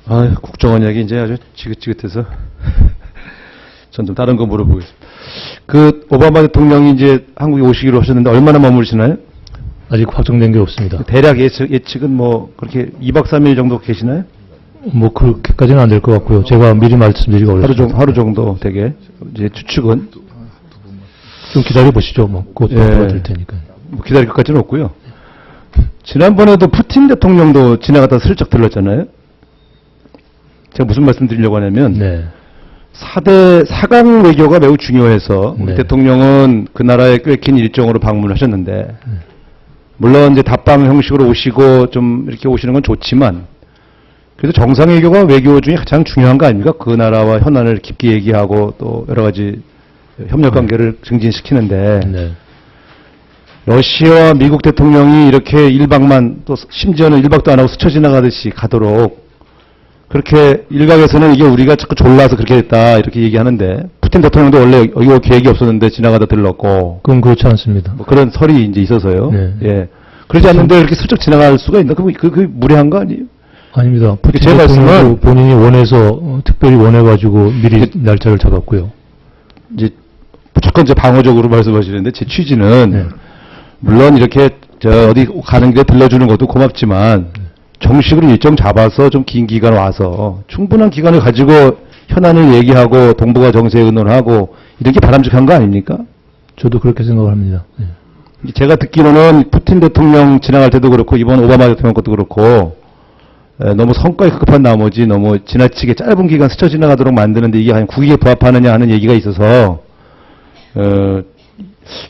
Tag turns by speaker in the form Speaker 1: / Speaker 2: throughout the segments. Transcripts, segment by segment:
Speaker 1: 아, 국정원 이야기 이제 아주 지긋지긋해서 전 좀 다른 거 물어보겠습니다. 그 오바마 대통령이 이제 한국에 오시기로 하셨는데 얼마나 머무르시나요?
Speaker 2: 아직 확정된 게 없습니다.
Speaker 1: 대략 예측은 뭐 그렇게 2박 3일 정도 계시나요?
Speaker 2: 뭐 그렇게까지는 안 될 것 같고요. 제가 미리 말씀드리기가 어렵습니다.
Speaker 1: 하루 정도 되게 이제 추측은
Speaker 2: 좀 기다려 보시죠. 뭐 곧 들어줄 테니까.
Speaker 1: 뭐 기다릴 것까지는 없고요. 지난번에도 푸틴 대통령도 지나가다 슬쩍 들렀잖아요. 제가 무슨 말씀 드리려고 하냐면
Speaker 2: 네.
Speaker 1: 4강 외교가 매우 중요해서 우리
Speaker 2: 네.
Speaker 1: 대통령은 그 나라에 꿰낀 일정으로 방문을 하셨는데 물론 이제 답방 형식으로 오시고 좀 이렇게 오시는 건 좋지만 그래도 정상외교가 외교 중에 가장 중요한 거 아닙니까? 그 나라와 현안을 깊게 얘기하고 또 여러 가지 협력 관계를 증진시키는데
Speaker 2: 네.
Speaker 1: 러시아와 미국 대통령이 이렇게 1박만 또 심지어는 1박도 안 하고 스쳐 지나가듯이 가도록 그렇게 일각에서는 이게 우리가 자꾸 졸라서 그렇게 됐다 이렇게 얘기하는데 푸틴 대통령도 원래 여기 올 계획이 없었는데 지나가다 들렀고
Speaker 2: 그건 그렇지 않습니다.
Speaker 1: 뭐 그런 설이 이제 있어서요.
Speaker 2: 네.
Speaker 1: 예. 그러지 않는데 이렇게 슬쩍 지나갈 수가 있나? 그게 무례한 거 아니에요?
Speaker 2: 아닙니다. 푸틴
Speaker 1: 제
Speaker 2: 대통령도
Speaker 1: 말씀은
Speaker 2: 본인이 원해서 특별히 원해가지고 미리 날짜를 잡았고요.
Speaker 1: 이제 무조건 이제 방어적으로 말씀하시는데 제 취지는
Speaker 2: 네.
Speaker 1: 물론 이렇게 저 어디 가는 길에 들러주는 것도 고맙지만 정식으로 일정 잡아서 좀 긴 기간 와서 충분한 기간을 가지고 현안을 얘기하고 동북아 정세에 의논하고 이런 게 바람직한 거 아닙니까?
Speaker 2: 저도 그렇게 생각을 합니다. 네.
Speaker 1: 제가 듣기로는 푸틴 대통령 지나갈 때도 그렇고 이번 오바마 대통령 것도 그렇고 너무 성과에 급급한 나머지 너무 지나치게 짧은 기간 스쳐 지나가도록 만드는데 이게 한 국익에 부합하느냐 하는 얘기가 있어서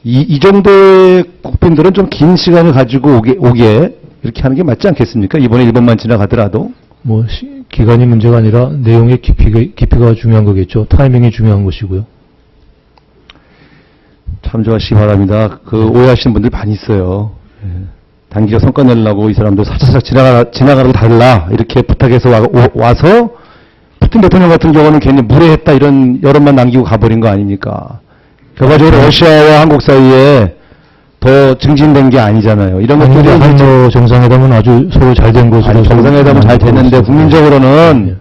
Speaker 1: 이 정도의 국빈들은 좀 긴 시간을 가지고 오게 이렇게 하는 게 맞지 않겠습니까? 이번에 1번만 지나가더라도.
Speaker 2: 뭐 기간이 문제가 아니라 내용의 깊이가 중요한 거겠죠. 타이밍이 중요한 것이고요.
Speaker 1: 참조하시기 바랍니다. 그 오해하시는 분들 많이 있어요. 예. 단기가 성과 내려고 이 사람들 살짝 지나가라고 달라 이렇게 부탁해서 와서 푸틴 대통령 같은 경우는 괜히 무례했다 이런 여론만 남기고 가버린 거 아닙니까? 결과적으로 러시아와 한국 사이에 더 증진된 게 아니잖아요. 이런 것들이
Speaker 2: 한일 정상회담은 아주 서로 잘 된 것으로.
Speaker 1: 정상회담은 잘 됐는데 국민적으로는
Speaker 2: 네.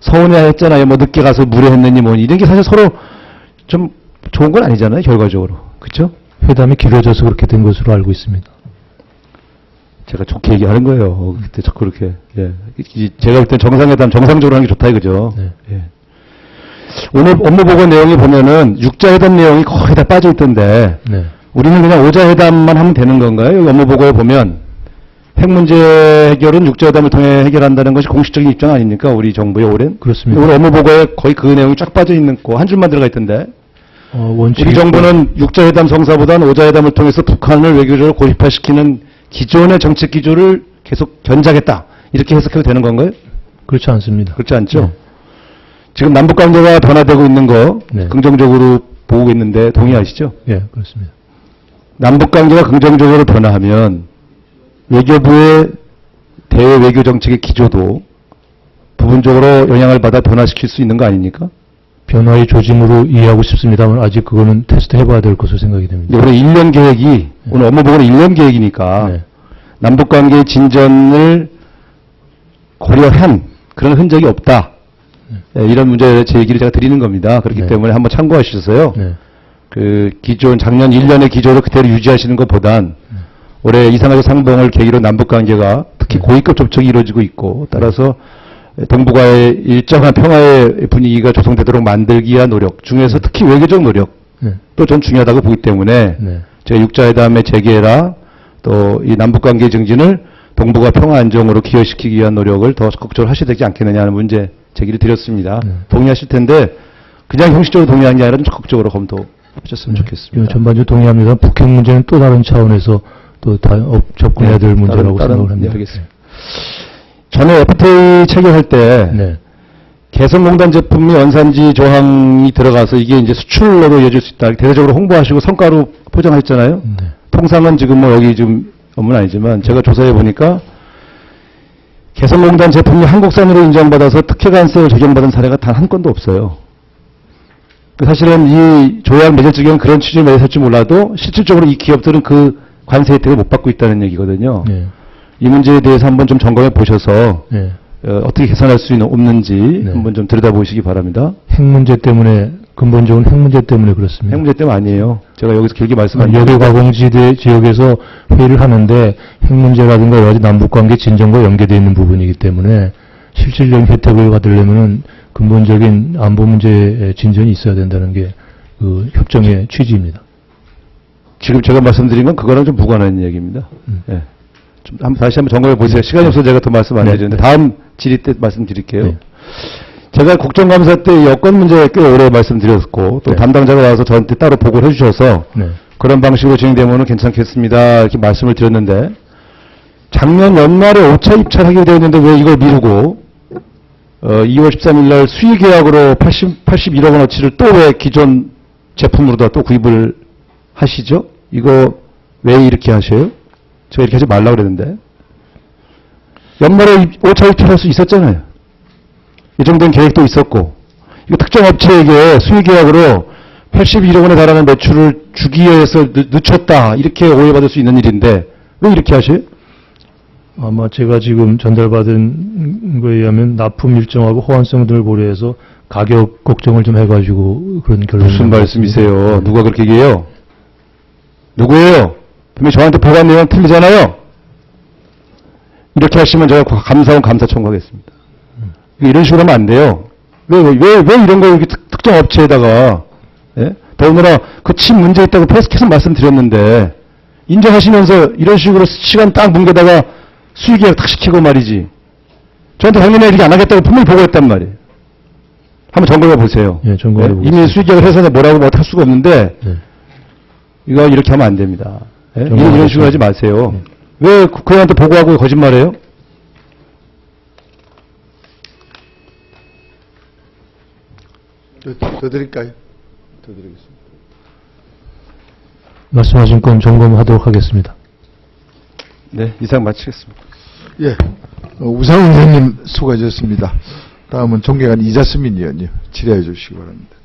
Speaker 1: 서운해했잖아요. 뭐 늦게 가서 무례했느니 뭐니 이런 게 사실 서로 좀 좋은 건 아니잖아요. 결과적으로. 그렇죠?
Speaker 2: 회담이 길어져서 그렇게 된 것으로 알고 있습니다.
Speaker 1: 제가 좋게 얘기하는 거예요. 그때 자꾸 그렇게. 예. 제가 볼 땐 정상회담 정상적으로 하는 게 좋다 이거죠.
Speaker 2: 네.
Speaker 1: 예. 오늘 업무보고 내용이 보면은 육자회담 내용이 거의 다 빠져 있던데
Speaker 2: 네.
Speaker 1: 우리는 그냥 오자회담만 하면 되는 건가요? 여기 업무보고에 보면 핵 문제 해결은 육자회담을 통해 해결한다는 것이 공식적인 입장 아닙니까? 우리 정부의 오랜?
Speaker 2: 그렇습니다.
Speaker 1: 우리 업무보고에 거의 그 내용이 쫙 빠져 있는 거 한 줄만 들어가 있던데 우리 정부는 육자회담 성사보다는 오자회담을 통해서 북한을 외교적으로 고립화시키는 기존의 정책 기조를 계속 견작했다. 이렇게 해석해도 되는 건가요?
Speaker 2: 그렇지 않습니다.
Speaker 1: 그렇지 않죠?
Speaker 2: 네.
Speaker 1: 지금 남북관계가 변화되고 있는 거
Speaker 2: 네.
Speaker 1: 긍정적으로 보고 있는데 동의하시죠?
Speaker 2: 예, 그렇습니다.
Speaker 1: 남북관계가 긍정적으로 변화하면 외교부의 대외 외교 정책의 기조도 부분적으로 영향을 받아 변화시킬 수 있는 거 아닙니까?
Speaker 2: 변화의 조짐으로 이해하고 싶습니다만 아직 그거는 테스트 해봐야 될 것으로 생각이 됩니다.
Speaker 1: 올해 1년 계획이 오늘 업무보고는 1년 계획이니까
Speaker 2: 네.
Speaker 1: 남북관계의 진전을 고려한 그런 흔적이 없다. 네, 이런 문제 제기를 제가 드리는 겁니다. 그렇기
Speaker 2: 네.
Speaker 1: 때문에 한번 참고하셔서요.
Speaker 2: 네.
Speaker 1: 그 기존 작년 1년의 기조를 그대로 유지하시는 것보단 올해 이산화탄소 상봉을 계기로 남북관계가 특히 고위급 접촉이 이루어지고 있고 따라서 동북아의 일정한 평화의 분위기가 조성되도록 만들기 위한 노력 중에서 특히 외교적 노력
Speaker 2: 네.
Speaker 1: 또 전 중요하다고 보기 때문에
Speaker 2: 네.
Speaker 1: 제가 육자회담의 재개라 또 이 남북관계 증진을 동북아 평화 안정으로 기여시키기 위한 노력을 더 적극적으로 하셔야 되지 않겠느냐 하는 문제 제기를 드렸습니다.
Speaker 2: 네.
Speaker 1: 동의하실 텐데 그냥 형식적으로 동의하는 게 아니라 좀 적극적으로 검토하셨으면 좋겠습니다.
Speaker 2: 전반적으로 동의합니다. 북핵 문제는 또 다른 차원에서 또 접근해야 될 문제라고 생각을 합니다.
Speaker 1: 알겠습니다. 전에 FTA 체결할 때
Speaker 2: 네.
Speaker 1: 개성공단 제품이 원산지 조항이 들어가서 이게 이제 수출로도 이어질 수 있다. 대대적으로 홍보하시고 성과로 포장하셨잖아요.
Speaker 2: 네.
Speaker 1: 통상은 지금 뭐 여기 좀 업무는 아니지만 제가 조사해 보니까 개성공단 제품이 한국산으로 인정받아서 특혜관세를 적용받은 사례가 단 한 건도 없어요. 사실은 이 조약 맺을 적에는 그런 취지를 맺었을지 몰라도 실질적으로 이 기업들은 그 관세 혜택을 못 받고 있다는 얘기거든요.
Speaker 2: 네.
Speaker 1: 이 문제에 대해서 한번 좀 점검해 보셔서
Speaker 2: 네.
Speaker 1: 어떻게 개선할 수 없는지
Speaker 2: 네.
Speaker 1: 한번 좀 들여다보시기 바랍니다.
Speaker 2: 핵 문제 때문에, 근본적인 핵 문제 때문에 그렇습니다.
Speaker 1: 핵 문제 때문 아니에요. 제가 여기서 길게 말씀 안
Speaker 2: 여객
Speaker 1: 드리는데
Speaker 2: 가공지대 지역에서 회의를 하는데 핵 문제라든가 여러 가지 남북관계 진전과 연계되어 있는 부분이기 때문에 실질적인 혜택을 받으려면은 근본적인 안보 문제의 진전이 있어야 된다는 게 그 협정의 취지입니다.
Speaker 1: 지금 제가 말씀드린 건 그거랑 좀 무관한 얘기입니다. 예. 좀 다시 한번 점검해 보세요. 시간이 없어서 제가 더 말씀 안
Speaker 2: 네,
Speaker 1: 드리는데
Speaker 2: 네.
Speaker 1: 다음 질의 때 말씀드릴게요.
Speaker 2: 네.
Speaker 1: 제가 국정감사 때 여권 문제 꽤 오래 말씀드렸고 또
Speaker 2: 네.
Speaker 1: 담당자가 와서 저한테 따로 보고를 해주셔서
Speaker 2: 네.
Speaker 1: 그런 방식으로 진행되면 괜찮겠습니다 이렇게 말씀을 드렸는데 작년 연말에 5차 입찰하게 되어 있는데 왜 이걸 미루고 2월 13일 날 수의 계약으로 81억 원어치를 또 왜 기존 제품으로다 또 구입을 하시죠? 이거 왜 이렇게 하셔요? 제가 이렇게 하지 말라고 그랬는데 연말에 5차 입찰할 수 있었잖아요. 이 정도는 계획도 있었고 이거 특정 업체에게 수의 계약으로 81억 원에 달하는 매출을 주기 위해서 늦췄다 이렇게 오해받을 수 있는 일인데 왜 이렇게 하셔요?
Speaker 2: 아마 제가 지금 전달받은 거에 의하면 납품 일정하고 호환성 등을 고려해서 가격 걱정을 좀 해가지고 그런 결론이
Speaker 1: 무슨
Speaker 2: 나온 것
Speaker 1: 말씀이세요?
Speaker 2: 같습니다.
Speaker 1: 누가 그렇게 얘기해요? 누구예요? 분명히 저한테 보관 내용 틀리잖아요? 이렇게 하시면 제가 감사원 감사 청구하겠습니다. 이런 식으로 하면 안 돼요. 왜 이런 거 이렇게 특정 업체에다가, 예? 더군다나 그 침 문제 있다고 계속 말씀드렸는데, 인정하시면서 이런 식으로 시간 딱 뭉개다가 수익계약 탁 시키고 말이지. 저한테 작년에 이렇게 안 하겠다고 분명히 보고했단 말이에요. 한번 점검해 보세요.
Speaker 2: 예, 점검해
Speaker 1: 예?
Speaker 2: 보겠습니다.
Speaker 1: 이미 수익계약을 해서 뭐라고 할 수가 없는데,
Speaker 2: 네.
Speaker 1: 이거 이렇게 하면 안 됩니다. 예?
Speaker 2: 정말
Speaker 1: 이런 식으로 하지
Speaker 2: 그렇죠.
Speaker 1: 마세요. 왜 국회의원한테 보고하고 거짓말해요?
Speaker 3: 더 드릴까요? 더 드리겠습니다.
Speaker 2: 말씀하신 건 점검하도록 하겠습니다.
Speaker 1: 네, 이상 마치겠습니다.
Speaker 3: 예, 우상훈 의원님 수고하셨습니다. 다음은 존경하는 이자스민 의원님 질의해 주시기 바랍니다.